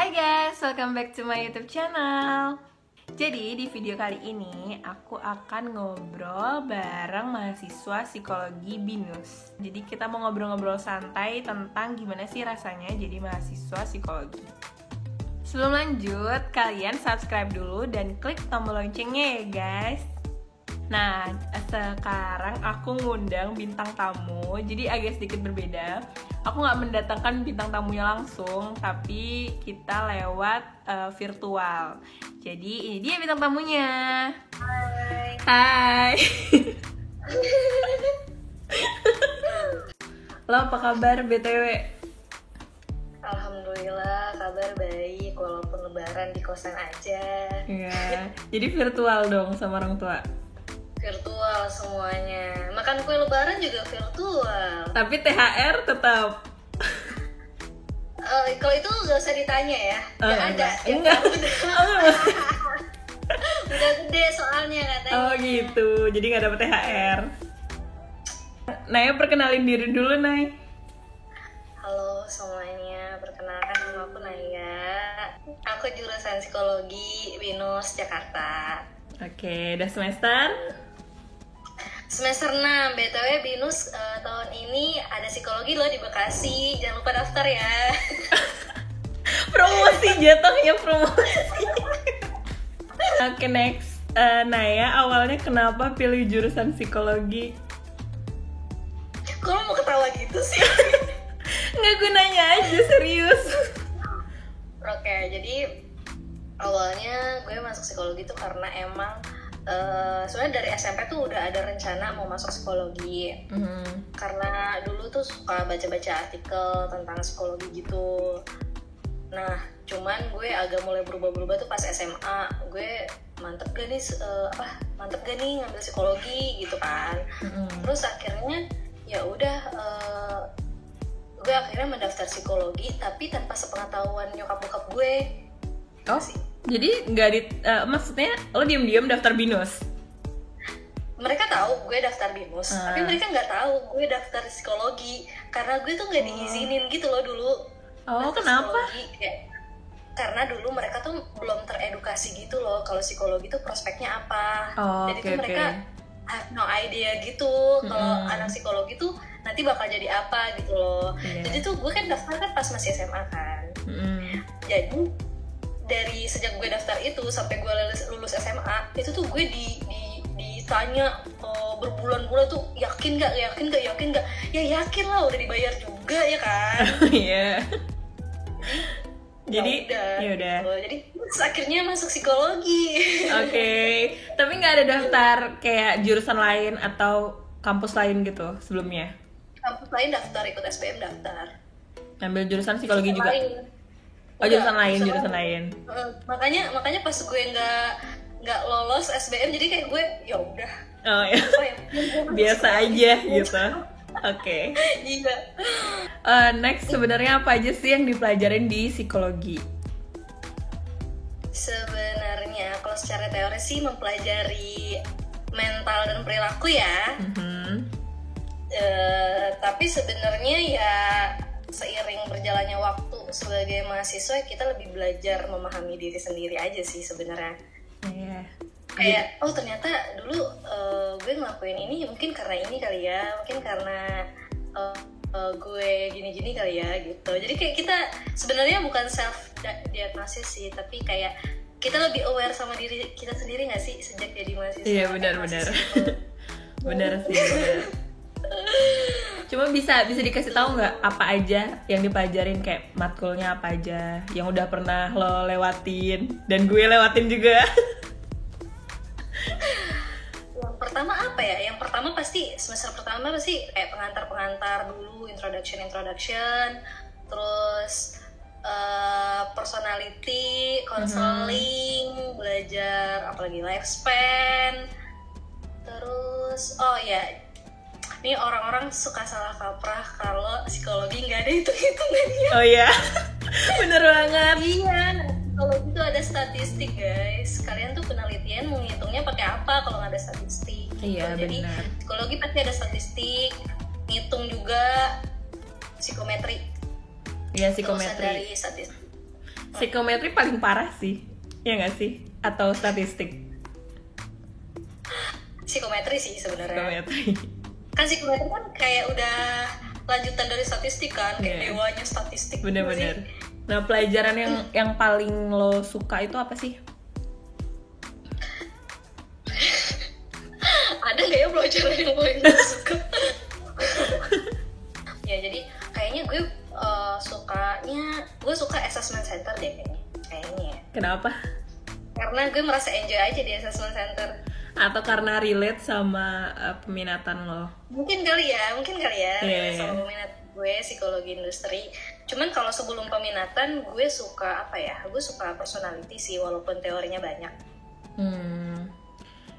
Hai guys, welcome back to my YouTube channel. Jadi di video kali ini aku akan ngobrol bareng mahasiswa psikologi BINUS. Jadi kita mau ngobrol-ngobrol santai tentang gimana sih rasanya jadi mahasiswa psikologi. Sebelum lanjut, kalian subscribe dulu dan klik tombol loncengnya ya guys. Nah, sekarang aku ngundang bintang tamu, jadi agak sedikit berbeda. Aku nggak mendatangkan bintang tamunya langsung, tapi kita lewat virtual. Jadi ini dia bintang tamunya. Hai. Lo apa kabar BTW? Alhamdulillah kabar baik, walaupun lebaran di kosan aja. Iya, jadi virtual dong sama orang tua. Virtual semuanya. Makan kue lebaran juga virtual. Tapi THR tetap. Kalau itu gak usah ditanya ya. Gak ada. Enggak. Udah gede soalnya katanya. Oh gitu. Jadi gak dapet THR. Naya perkenalin diri dulu, Nay. Halo semuanya, perkenalkan nama aku Naya. Aku jurusan psikologi BINUS Jakarta. Oke, udah semester? Semester 6, BTW BINUS tahun ini ada psikologi loh di Bekasi. Jangan lupa daftar ya. Promosi, jatuhnya promosi. Oke, next. Naya, awalnya kenapa pilih jurusan psikologi? Kok lo mau ketawa gitu sih? Nggak, gunanya aja, serius. Oke, jadi awalnya gue masuk psikologi tuh karena emang sebenarnya dari SMP tuh udah ada rencana mau masuk psikologi. Karena dulu tuh suka baca-baca artikel tentang psikologi gitu. Nah, cuman gue agak mulai berubah-berubah tuh pas SMA. Gue mantep gak nih ngambil psikologi gitu kan. Terus akhirnya ya udah gue akhirnya mendaftar psikologi tapi tanpa sepengetahuan nyokap bokap gue. Oh, jadi nggak maksudnya lo diam-diam daftar BINUS? Mereka tahu gue daftar BINUS, tapi mereka nggak tahu gue daftar psikologi karena gue tuh nggak diizinin gitu loh dulu. Oh, kenapa? Karena dulu mereka tuh belum teredukasi gitu loh kalau psikologi tuh prospeknya apa. Jadi tuh mereka have no idea gitu kalau anak psikologi tuh nanti bakal jadi apa gitu loh. Jadi tuh gue kan daftar kan pas masih SMA kan. Jadi dari sejak gue daftar itu sampai gue lulus SMA itu tuh gue ditanya berbulan-bulan tuh yakin nggak ya yakin lah, udah dibayar juga ya kan. Iya. Jadi ya udah. Jadi akhirnya masuk psikologi. Oke. Tapi nggak ada daftar kayak jurusan lain atau kampus lain gitu sebelumnya? Kampus lain daftar, ikut SBM daftar. Ngambil jurusan psikologi juga? Oh, jurusan lain. Makanya pas gue nggak lolos SBM jadi kayak gue ya udah. Oh ya. Biasa aja gitu. Oke. Iya. Next, sebenarnya apa aja sih yang dipelajarin di psikologi? Sebenarnya kalau secara teori sih mempelajari mental dan perilaku ya. Tapi sebenarnya ya seiring berjalannya waktu sebagai mahasiswa kita lebih belajar memahami diri sendiri aja sih sebenarnya. Kayak ternyata dulu gue ngelakuin ini mungkin karena ini kali ya, mungkin karena gue gini-gini kali ya gitu. Jadi kayak kita sebenarnya bukan self diagnosis sih, tapi kayak kita lebih aware sama diri kita sendiri nggak sih sejak jadi mahasiswa. Iya, benar. Benar sih, benar. Cuma bisa dikasih tahu nggak apa aja yang dipelajarin, kayak matkulnya apa aja yang udah pernah lo lewatin dan gue lewatin juga. Yang pertama apa ya? Yang pertama pasti semester pertama pasti kayak pengantar dulu, introduction, terus personality, counseling, belajar apalagi lifespan, terus ini orang-orang suka salah kaprah kalau psikologi nggak ada hitung-hitungannya. Oh iya, bener banget. Iya, psikologi itu ada statistik guys. Kalian tuh penelitian mau ngitungnya pakai apa kalau nggak ada statistik? Iya, jadi benar. psikologi pasti ada statistik, ngitung juga, psikometri. Iya, psikometri. Dari statistik. Psikometri paling parah sih, ya nggak sih? Atau statistik? Psikometri sih sebenarnya. Psikometri. Kan psikometri kan kayak udah lanjutan dari statistik kan, kayak dewanya statistik. Bener-bener. Nah, pelajaran yang paling lo suka itu apa sih? Ada nggak ya pelajaran yang paling gue suka? Ya jadi kayaknya gue suka assessment center deh kayaknya. Kenapa? Karena gue merasa enjoy aja di assessment center. Atau karena relate sama peminatan lo? Mungkin kali ya. Yeah. Sama peminat gue psikologi industri. Cuman kalau sebelum peminatan gue suka apa ya? Gue suka personality sih walaupun teorinya banyak.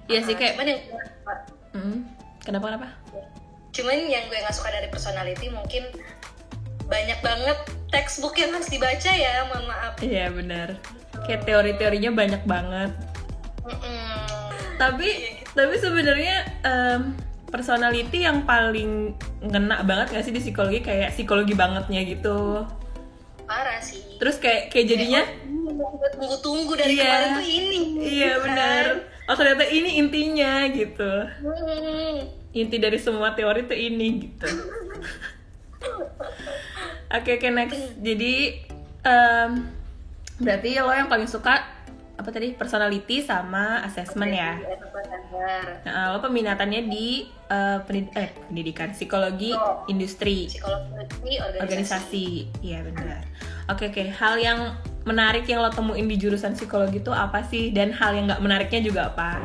Iya sih kayak. Cuman yang Kenapa? Cuman yang gue nggak suka dari personality mungkin banyak banget textbook yang harus dibaca ya, mohon maaf. Iya benar. Kayak teori-teorinya banyak banget. Tapi sebenarnya personality yang paling ngena banget nggak sih di psikologi, kayak psikologi bangetnya gitu. Parah sih. Terus kayak jadinya tunggu dari kemarin tuh ini. Iya benar. Oh ternyata ini intinya gitu. Inti dari semua teori tuh ini gitu. Oke, next. Jadi berarti lo yang paling suka apa tadi? Personality sama assessment ya? Nah, lo peminatannya di pendidikan psikologi industri. Psikologi organisasi. Iya benar. Oke. Hal yang menarik yang lo temuin di jurusan psikologi itu apa sih? Dan hal yang nggak menariknya juga apa?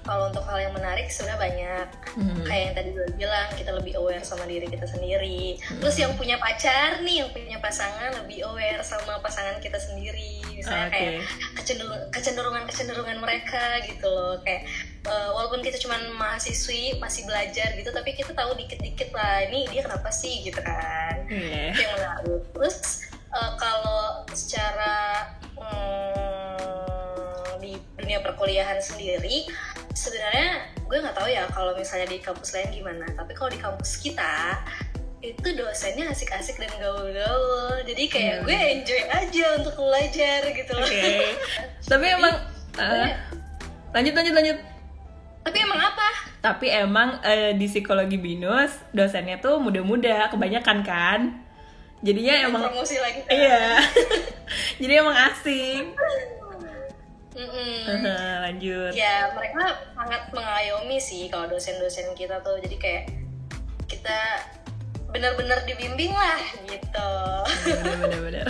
Kalau untuk hal yang menarik sebenarnya banyak. Kayak yang tadi gue bilang, kita lebih aware sama diri kita sendiri. Terus yang punya pacar nih, yang punya pasangan lebih aware sama pasangan kita sendiri. Misalnya kayak kecenderungan mereka gitu loh. Kayak walaupun kita cuma mahasiswi, masih belajar gitu, tapi kita tahu dikit-dikit lah, ini dia kenapa sih gitu kan. Itu yang menarik. Terus kalau secara di dunia perkuliahan sendiri, sebenarnya gue nggak tahu ya kalau misalnya di kampus lain gimana, tapi kalau di kampus kita itu dosennya asik-asik dan gaul-gaul, jadi kayak gue enjoy aja untuk belajar gitu loh. Tapi emang lanjut. Tapi emang apa? Tapi emang di psikologi BINUS dosennya tuh muda-muda kebanyakan kan, jadinya emang promosi lagi kan? Iya. Jadi emang asik. Lanjut. Ya mereka sangat mengayomi sih kalau dosen-dosen kita tuh, jadi kayak kita benar-benar dibimbing lah gitu. Bener.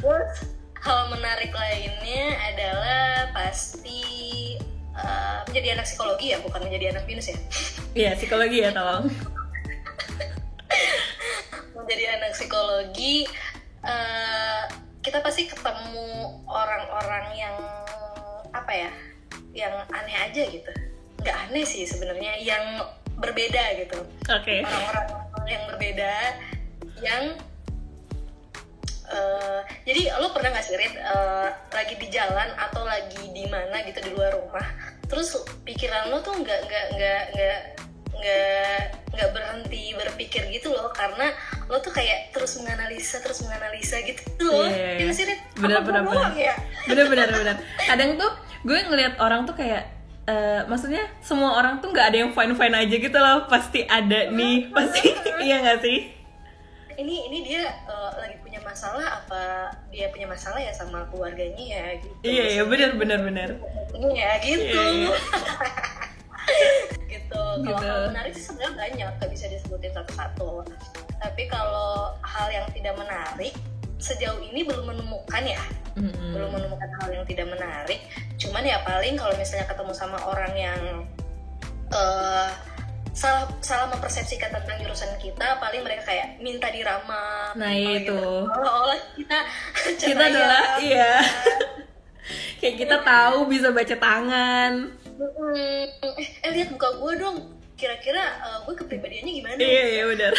Terus hal menarik lainnya adalah pasti menjadi anak psikologi ya, bukan menjadi anak BINUS ya. Iya psikologi ya tolong. Menjadi anak psikologi, kita pasti ketemu orang-orang yang apa ya, yang aneh aja gitu. Nggak aneh sih sebenarnya, yang berbeda gitu. Orang-orang yang berbeda, yang jadi lo pernah nggak sih Rit, lagi di jalan atau lagi di mana gitu di luar rumah, terus pikiran lo tuh nggak berhenti berpikir gitu loh, karena lo tuh kayak terus menganalisa gitu loh. Iya. Sih, bener. Kadang tuh gue ngeliat orang tuh kayak maksudnya semua orang tuh nggak ada yang fine aja gitu loh, pasti ada nih, pasti. Iya nggak sih? Ini dia lagi punya masalah, apa dia punya masalah ya sama keluarganya ya gitu. Iya benar. Iya gitu. Iya. Gitu. Kalau hal menarik sih sebenarnya banyak, gak bisa disebutin satu-satu. Tapi kalau hal yang tidak menarik, sejauh ini belum menemukan ya. Belum menemukan hal yang tidak menarik. Cuman ya paling kalau misalnya ketemu sama orang yang salah mempersepsikan tentang jurusan kita, paling mereka kayak minta diramal. Nah itu olah kita adalah iya. Kayak kita tahu bisa baca tangan. Lihat muka gue dong, kira-kira gue kepribadiannya gimana? Iya benar.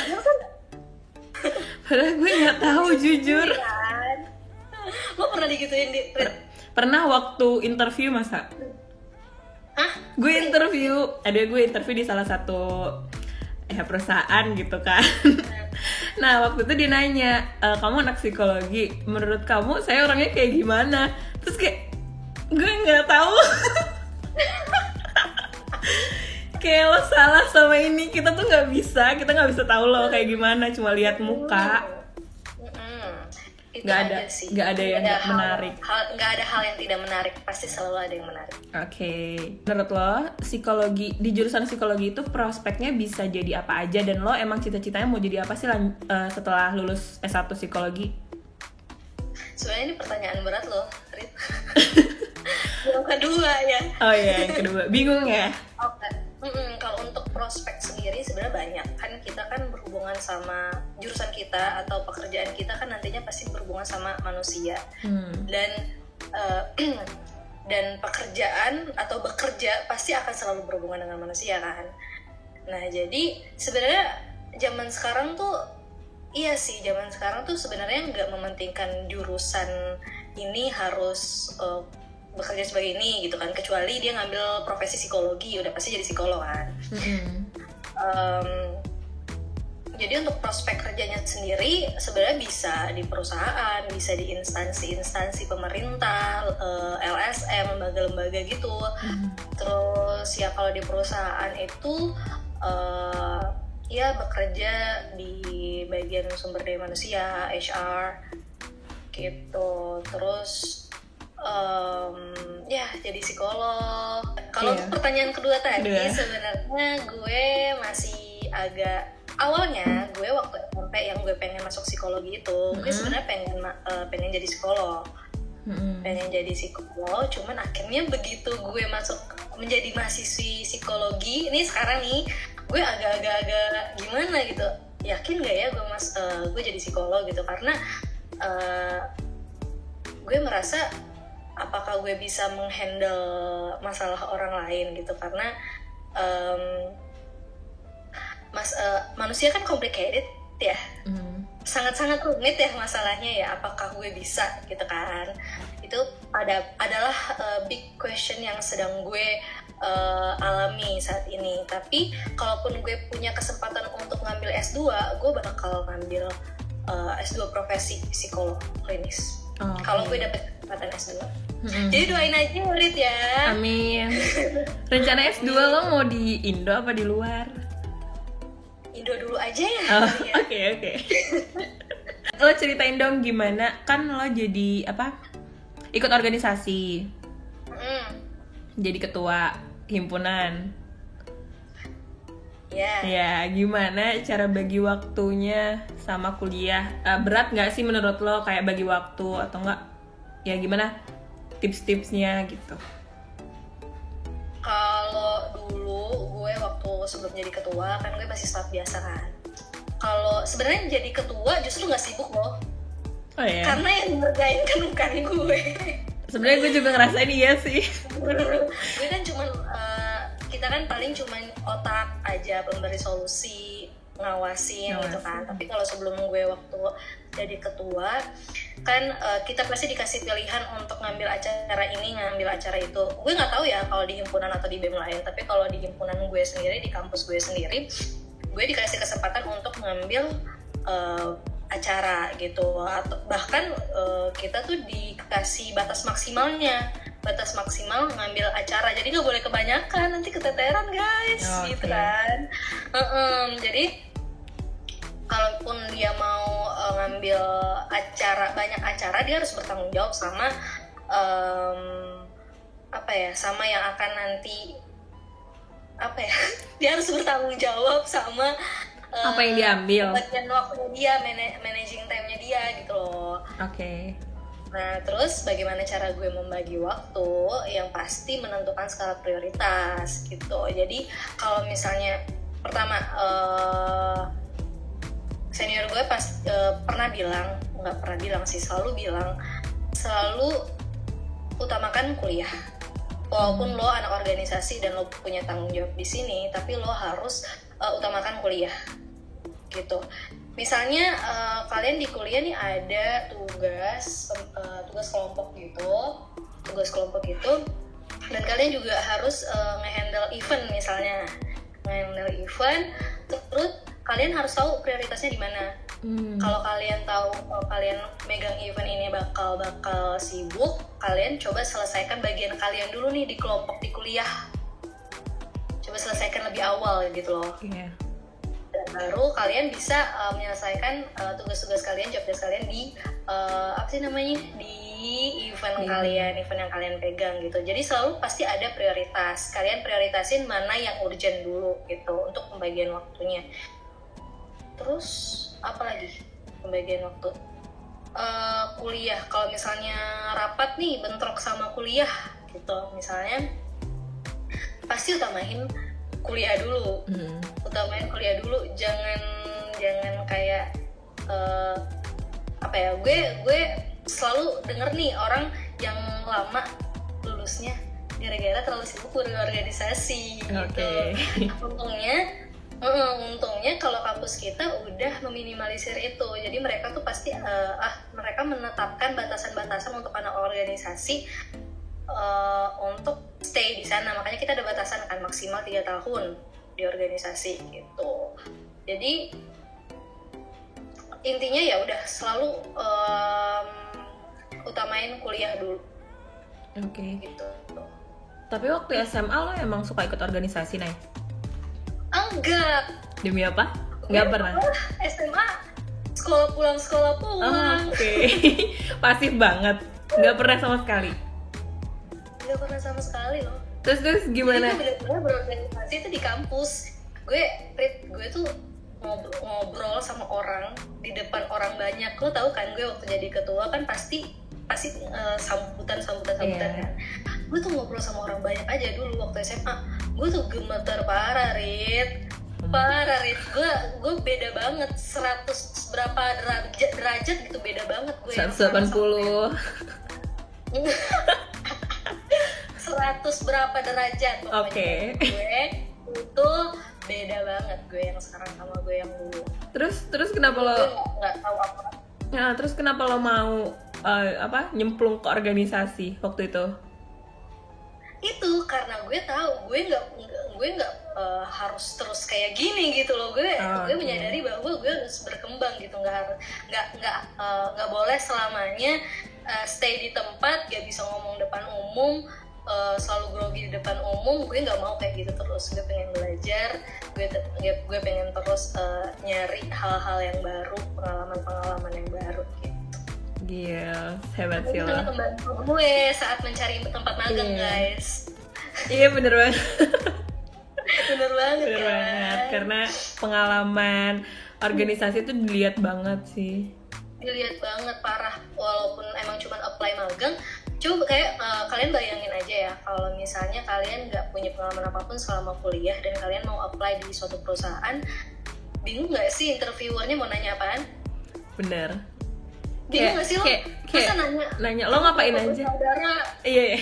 Padahal gue nggak tahu jujur. Lo pernah digituin di? Pernah waktu interview masa? Hah? Gue interview di salah satu perusahaan gitu kan. Nah waktu itu dia nanya, kamu anak psikologi, menurut kamu saya orangnya kayak gimana? Terus kayak gue nggak tahu. Kayak lo salah sama ini, kita tuh nggak bisa tahu lo kayak gimana, cuma lihat muka. Nggak ada yang menarik. Nggak ada hal yang tidak menarik, pasti selalu ada yang menarik. Oke. Menurut lo, psikologi di jurusan psikologi itu prospeknya bisa jadi apa aja, dan lo emang cita-citanya mau jadi apa sih setelah lulus S1 psikologi? Sebenarnya ini pertanyaan berat loh, Rit. Yang kedua ya. Oh iya, yang kedua. Bingung ya? Oke. Kalau untuk prospek sendiri sebenarnya banyak. Kan kita kan berhubungan sama jurusan kita atau pekerjaan kita kan nantinya pasti berhubungan sama manusia. Dan pekerjaan atau bekerja pasti akan selalu berhubungan dengan manusia kan. Nah, jadi sebenarnya zaman sekarang tuh zaman sekarang tuh sebenarnya nggak mementingkan jurusan ini harus bekerja sebagai ini gitu kan, kecuali dia ngambil profesi psikologi udah pasti jadi psikolog kan. Jadi untuk prospek kerjanya sendiri sebenarnya bisa di perusahaan, bisa di instansi pemerintah, LSM, lembaga-lembaga gitu. Terus ya kalau di perusahaan itu ya bekerja di bagian sumber daya manusia, HR gitu. Terus ya jadi psikolog. Kalau untuk pertanyaan kedua tadi sebenarnya gue masih agak awalnya gue waktu SMP yang gue pengen masuk psikologi itu gue sebenarnya pengen jadi psikolog. Pengen jadi psikolog, cuman akhirnya begitu gue masuk menjadi mahasiswi psikologi ini sekarang nih gue agak-agak gimana gitu, yakin gak ya gue jadi psikolog gitu, karena gue merasa apakah gue bisa menghandle masalah orang lain gitu, karena manusia kan complicated ya, sangat-sangat rumit ya masalahnya ya, apakah gue bisa gitu kan. Itu adalah big question yang sedang gue alami saat ini. Tapi kalaupun gue punya kesempatan untuk ngambil S2, gue bakal ngambil S2 profesi psikolog klinis. Kalau gue dapet kesempatan S2. Jadi doain aja Rit ya. Amin. Rencana S2 lo mau di Indo apa di luar? Indo dulu aja ya. Oke. Lo ceritain dong gimana, kan lo jadi ikut organisasi, jadi ketua himpunan. Ya, gimana cara bagi waktunya sama kuliah? Berat nggak sih menurut lo kayak bagi waktu atau nggak? Ya gimana tips-tipsnya gitu? Kalau dulu gue waktu sebelum jadi ketua kan gue masih staff biasa kan. Kalau sebenarnya jadi ketua justru nggak sibuk loh. Oh iya. Karena yang ngerjain kan bukan gue. Sebenarnya gue juga ngerasain iya sih. Gue kan kita kan paling cuman otak aja, pemberi solusi, ngawasin gitu kan. Tapi kalau sebelum gue waktu jadi ketua kan kita pasti dikasih pilihan untuk ngambil acara ini, ngambil acara itu. Gue nggak tahu ya kalau di himpunan atau di BEM lain, tapi kalau di himpunan gue sendiri, di kampus gue sendiri, gue dikasih kesempatan untuk ngambil acara gitu, atau bahkan kita tuh dikasih batas maksimal ngambil acara, jadi nggak boleh kebanyakan, nanti keteteran guys. Gitu kan. Jadi kalaupun dia mau ngambil banyak acara, dia harus bertanggung jawab sama sama yang akan nanti dia harus bertanggung jawab sama apa yang diambil, bagian waktunya dia, managing time-nya dia gitu loh. Oke. Nah, terus bagaimana cara gue membagi waktu? Yang pasti menentukan skala prioritas gitu. Jadi kalau misalnya pertama senior gue selalu utamakan kuliah. Walaupun lo anak organisasi dan lo punya tanggung jawab di sini, tapi lo harus utamakan kuliah gitu. Misalnya kalian di kuliah nih ada tugas kelompok gitu, dan kalian juga harus nge-handle event, terus kalian harus tahu prioritasnya di mana. Kalau kalian tahu, kalau kalian megang event ini bakal sibuk, kalian coba selesaikan bagian kalian dulu nih di kelompok di kuliah. Coba selesaikan lebih awal gitu loh. Yeah. Dan baru kalian bisa menyelesaikan tugas-tugas kalian, job desk kalian di di event kalian, event yang kalian pegang gitu. Jadi selalu pasti ada prioritas. Kalian prioritasin mana yang urgent dulu gitu untuk pembagian waktunya. Terus apa lagi pembagian waktu? Kuliah, kalau misalnya rapat nih bentrok sama kuliah gitu, misalnya pasti utamain kuliah dulu. Utamain kuliah dulu, jangan kayak gue selalu denger nih orang yang lama lulusnya gara-gara terlalu sibuk berorganisasi gitu. Untungnya kalau kampus kita udah meminimalisir itu, jadi mereka tuh pasti mereka menetapkan batasan-batasan untuk anak organisasi untuk stay di sana. Makanya kita ada batasan kan maksimal 3 tahun di organisasi gitu. Jadi intinya ya udah selalu utamain kuliah dulu. Gitu. Tapi waktu SMA lo emang suka ikut organisasi, Nay? Enggak. Demi apa? Enggak pernah. SMA sekolah pulang. Pasif banget. Enggak pernah sama sekali. Enggak pernah sama sekali loh. Terus gimana? Jadi bener-bener berorganisasi itu di kampus. Gue tuh ngobrol sama orang di depan orang banyak. Lo tahu kan gue waktu jadi ketua kan pasti sambutan kan. Gue tuh ngobrol sama orang banyak aja dulu waktu SMA. Gue tuh gemeter parah, Rit. Gue beda banget, 100 berapa derajat gitu, beda banget gue. 180 100 berapa derajat pokoknya. Gue itu beda banget gue yang sekarang sama gue yang dulu. Terus kenapa lo nggak tahu apa? Nah, terus kenapa lo mau nyemplung ke organisasi waktu itu? Itu karena gue tahu gue nggak harus terus kayak gini gitu loh. Gue menyadari bahwa gue harus berkembang gitu, nggak boleh selamanya stay di tempat, gak bisa ngomong depan umum, selalu grogi di depan umum. Gue nggak mau kayak gitu terus. Gue pengen belajar, gue pengen terus nyari hal-hal yang baru, pengalaman yang baru gitu. Iya, hebat sih lo. Itu membantu gue saat mencari tempat magang, guys. Iya, bener banget. Bener banget. Karena pengalaman organisasi itu dilihat banget sih. Dilihat banget, parah. Walaupun emang cuma apply magang, coba kayak kalian bayangin aja ya, kalau misalnya kalian nggak punya pengalaman apapun selama kuliah dan kalian mau apply di suatu perusahaan, bingung nggak sih interviewernya mau nanya apaan? Bener. Bingung nggak sih lo? Masa nanya lo ngapain aja? Saudara. Iya.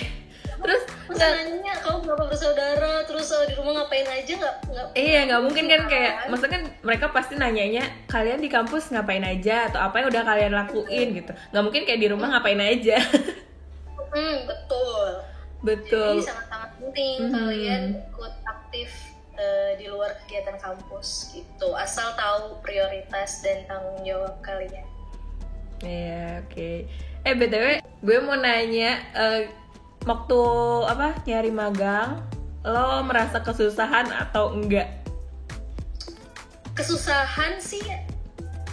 Terus masa nanya kamu berapa bersaudara, terus di rumah ngapain aja, nggak? Iya, nggak mungkin kan, kayak maksudnya kan mereka pasti nanyanya kalian di kampus ngapain aja atau apa yang udah kalian lakuin gitu. Nggak mungkin kayak di rumah ngapain aja. Betul. Jadi sangat-sangat penting kalian ikut aktif di luar kegiatan kampus gitu, asal tahu prioritas dan tanggung jawab kalian. Iya, oke. BTW, gue mau nanya, waktu nyari magang, lo merasa kesusahan atau enggak? Kesusahan sih,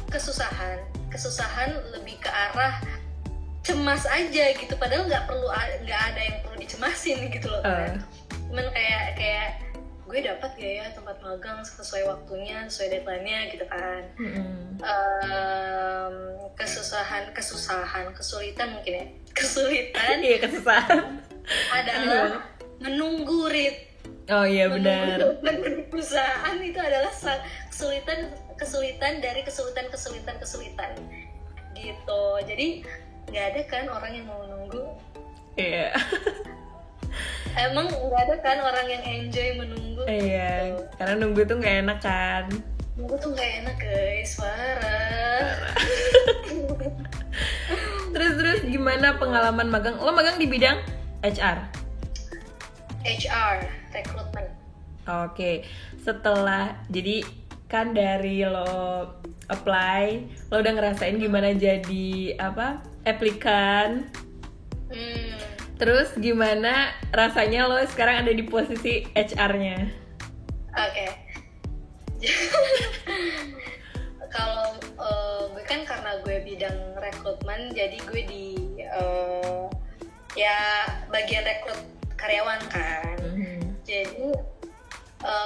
kesusahan lebih ke arah cemas aja gitu, padahal nggak ada yang perlu dicemasin gitu loh kan. Cuman kayak gue dapat gak ya tempat magang sesuai waktunya, sesuai deadline-nya gitu kan. Kesulitan mungkin ya. Iya, kesusahan adalah menunggu, Rit. Oh iya, benar. Menunggu perusahaan itu adalah kesulitan dari kesulitan gitu. Jadi nggak ada kan orang yang mau menunggu. Iya. Emang nggak ada kan orang yang enjoy menunggu. Iya, gitu. Karena nunggu tuh nggak enak kan. Nunggu tuh nggak enak, guys, parah. Terus gimana pengalaman magang? Lo magang di bidang HR, rekrutmen. Oke. Setelah, jadi kan dari lo apply, lo udah ngerasain gimana jadi aplikan. Terus gimana rasanya lo sekarang ada di posisi HR-nya? Oke. Kalau gue kan karena gue bidang rekrutmen, jadi gue di ya bagian rekrut karyawan kan. Jadi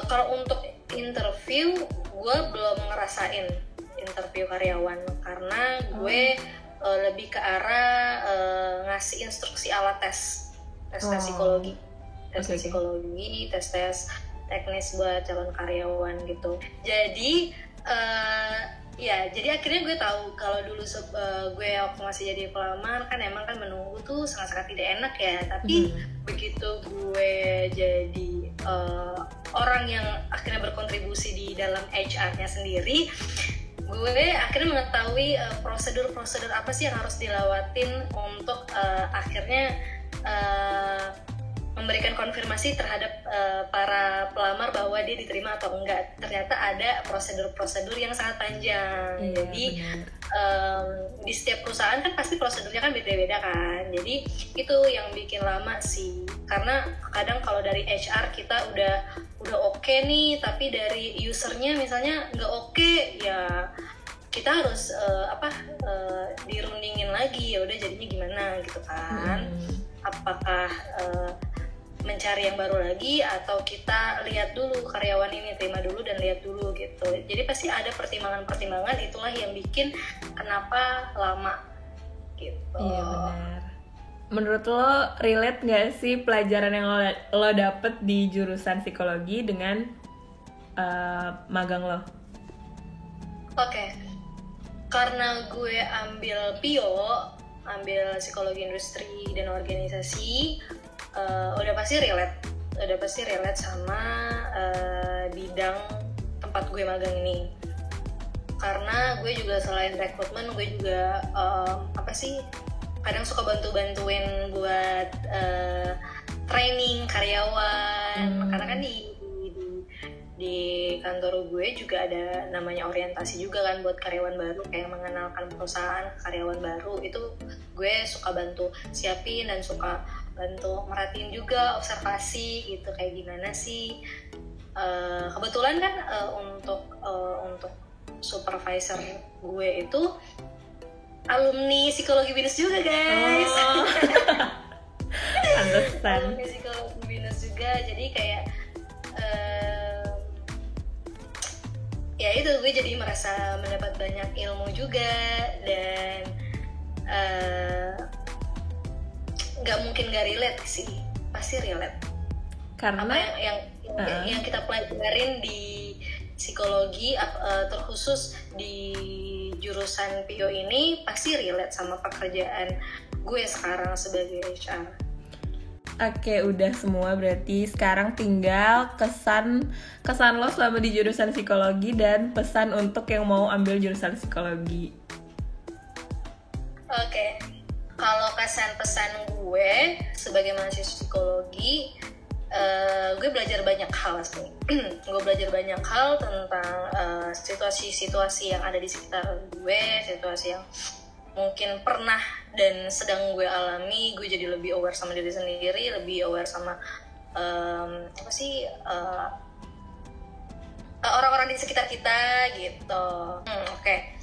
kalau untuk interview, gue belum ngerasain interview karyawan karena gue lebih ke arah ngasih instruksi ala tes psikologi, psikologi, tes teknis buat calon karyawan gitu. Jadi jadi akhirnya gue tahu kalau dulu gue waktu masih jadi pelamar kan emang kan menunggu tuh sangat-sangat tidak enak ya. Tapi begitu gue jadi orang yang akhirnya berkontribusi di dalam HR-nya sendiri, gue akhirnya mengetahui prosedur-prosedur apa sih yang harus dilewatin untuk akhirnya memberikan konfirmasi terhadap para pelamar bahwa dia diterima atau enggak. Ternyata ada prosedur-prosedur yang sangat panjang. Jadi di setiap perusahaan kan pasti prosedurnya kan beda-beda kan. Jadi itu yang bikin lama sih. Karena kadang kalau dari HR kita udah oke nih, tapi dari usernya misalnya nggak oke, ya kita harus dirundingin lagi. Ya udah jadinya gimana gitu kan. Apakah mencari yang baru lagi atau kita lihat dulu karyawan ini, terima dulu dan lihat dulu gitu. Jadi pasti ada pertimbangan-pertimbangan, itulah yang bikin kenapa lama gitu. Iya benar. Menurut lo relate nggak sih pelajaran yang lo dapet di jurusan psikologi dengan magang lo? Oke. Karena gue ambil PIO, ambil psikologi industri dan organisasi, udah pasti relate sama bidang tempat gue magang ini. Karena gue juga selain rekrutmen, gue juga kadang suka bantuin buat training karyawan. Karena kan di kantor gue juga ada namanya orientasi juga kan buat karyawan baru, kayak mengenalkan perusahaan ke karyawan baru. Itu gue suka bantu siapin dan suka bantu merhatiin juga, observasi gitu, kayak gimana sih. Kebetulan kan untuk supervisor gue itu alumni psikologi BINUS juga guys. Alumni psikologi BINUS juga, jadi kayak ya itu gue jadi merasa mendapat banyak ilmu juga, dan nggak mungkin nggak relate sih, pasti relate. Karena apa yang kita pelajarin di psikologi, terkhusus di jurusan PIO ini, pasti relate sama pekerjaan gue sekarang sebagai HR. Oke, udah semua berarti. Sekarang tinggal kesan lo selama di jurusan psikologi dan pesan untuk yang mau ambil jurusan psikologi. Oke. Kalau kesan pesan gue sebagai mahasiswa psikologi, gue belajar banyak hal sih. Gue belajar banyak hal tentang situasi-situasi yang ada di sekitar gue, situasi yang mungkin pernah dan sedang gue alami. Gue jadi lebih aware sama diri sendiri, lebih aware sama orang-orang di sekitar kita gitu. Oke.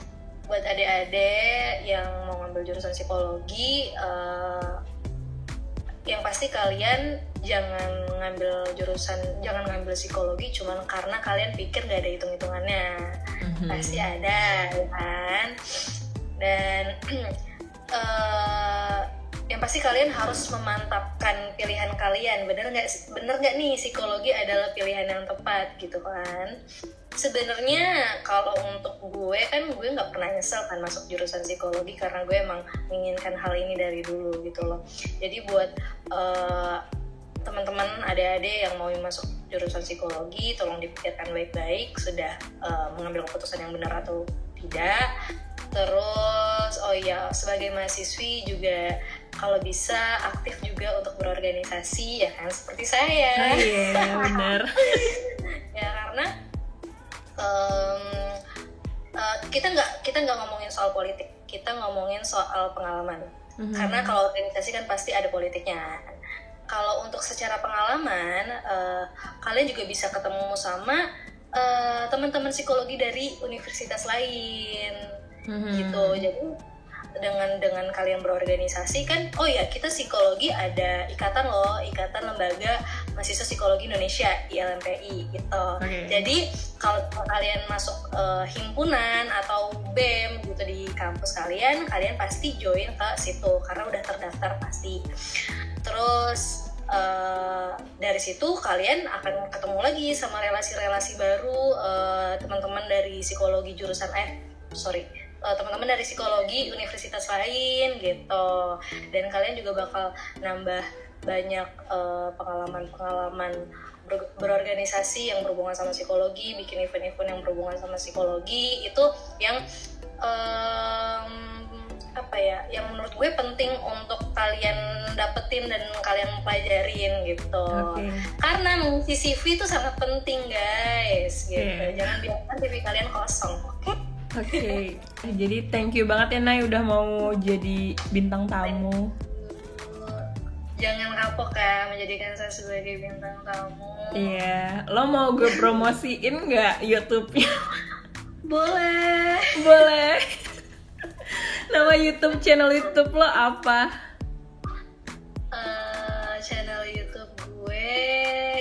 Buat adik-adik yang mau ngambil jurusan psikologi, yang pasti kalian jangan ngambil psikologi cuman karena kalian pikir gak ada hitung-hitungannya. Pasti ada, kan? Dan yang pasti kalian harus memantapkan pilihan kalian. Bener nggak nih psikologi adalah pilihan yang tepat gitu kan? Sebenarnya kalau untuk gue kan, gue nggak pernah nyesel kan masuk jurusan psikologi, karena gue emang menginginkan hal ini dari dulu gitu loh. Jadi buat teman-teman adik-adik yang mau masuk jurusan psikologi, tolong dipikirkan baik-baik sudah mengambil keputusan yang benar atau tidak. Terus sebagai mahasiswi juga kalau bisa aktif juga untuk berorganisasi, ya kan, seperti saya. Iya, benar. Ya, karena kita nggak ngomongin soal politik, kita ngomongin soal pengalaman. Karena kalau organisasi kan pasti ada politiknya. Kalau untuk secara pengalaman, kalian juga bisa ketemu sama teman-teman psikologi dari universitas lain, gitu. Jadi dengan kalian berorganisasi kan, oh ya kita psikologi ada ikatan loh, Ikatan Lembaga Mahasiswa Psikologi Indonesia ILMPI gitu. Jadi kalau kalian masuk himpunan atau BEM gitu di kampus kalian pasti join ke situ karena udah terdaftar pasti. Terus dari situ kalian akan ketemu lagi sama relasi-relasi baru, teman-teman dari psikologi jurusan teman-teman dari psikologi universitas lain gitu, dan kalian juga bakal nambah banyak pengalaman berorganisasi yang berhubungan sama psikologi, bikin event-event yang berhubungan sama psikologi. Itu yang yang menurut gue penting untuk kalian dapetin dan kalian pelajarin gitu. Karena mengisi CV itu sangat penting guys gitu. Jangan biarkan CV kalian kosong. Oke, jadi thank you banget ya Nay udah mau jadi bintang tamu. Jangan kapok ya menjadikan saya sebagai bintang tamu. Iya, lo mau gue promosiin nggak YouTube-nya? Boleh. Nama YouTube, channel YouTube lo apa? Channel YouTube gue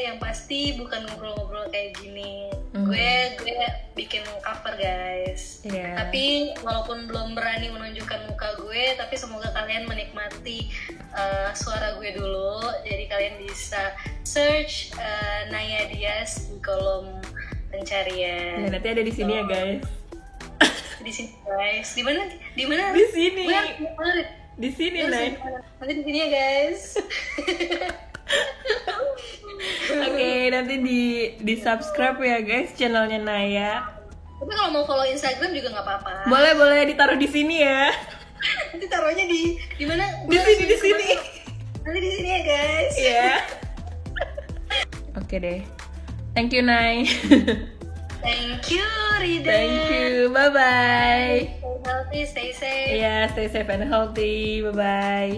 yang pasti bukan ngobrol-ngobrol kayak gini. Gue bikin cover guys. Tapi walaupun belum berani menunjukkan muka gue, tapi semoga kalian menikmati suara gue dulu. Jadi kalian bisa search Naya Dias di kolom pencarian. Nanti ada di sini ya guys. Di sini guys. Di mana? Di sini. Di sini Nay. Nanti di sini ya guys. Oke, nanti di subscribe ya guys channelnya Naya. Tapi kalau mau follow Instagram juga nggak apa-apa. Boleh ditaruh di sini ya. Nanti taruhnya di mana? Di sini. Nanti di sini ya guys. Iya. Oke deh. Thank you Nay. Thank you Rida. Thank you. Bye bye. Stay healthy, stay safe. Iya, stay safe and healthy. Bye bye.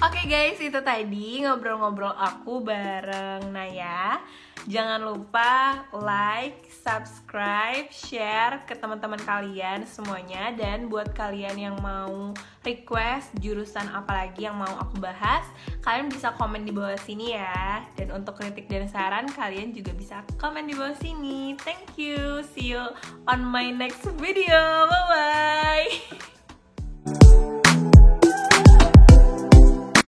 Oke guys, itu tadi ngobrol-ngobrol aku bareng Naya. Jangan lupa like, subscribe, share ke teman-teman kalian semuanya. Dan buat kalian yang mau request jurusan apa lagi yang mau aku bahas, kalian bisa komen di bawah sini ya. Dan untuk kritik dan saran, kalian juga bisa komen di bawah sini. Thank you, see you on my next video. Bye-bye.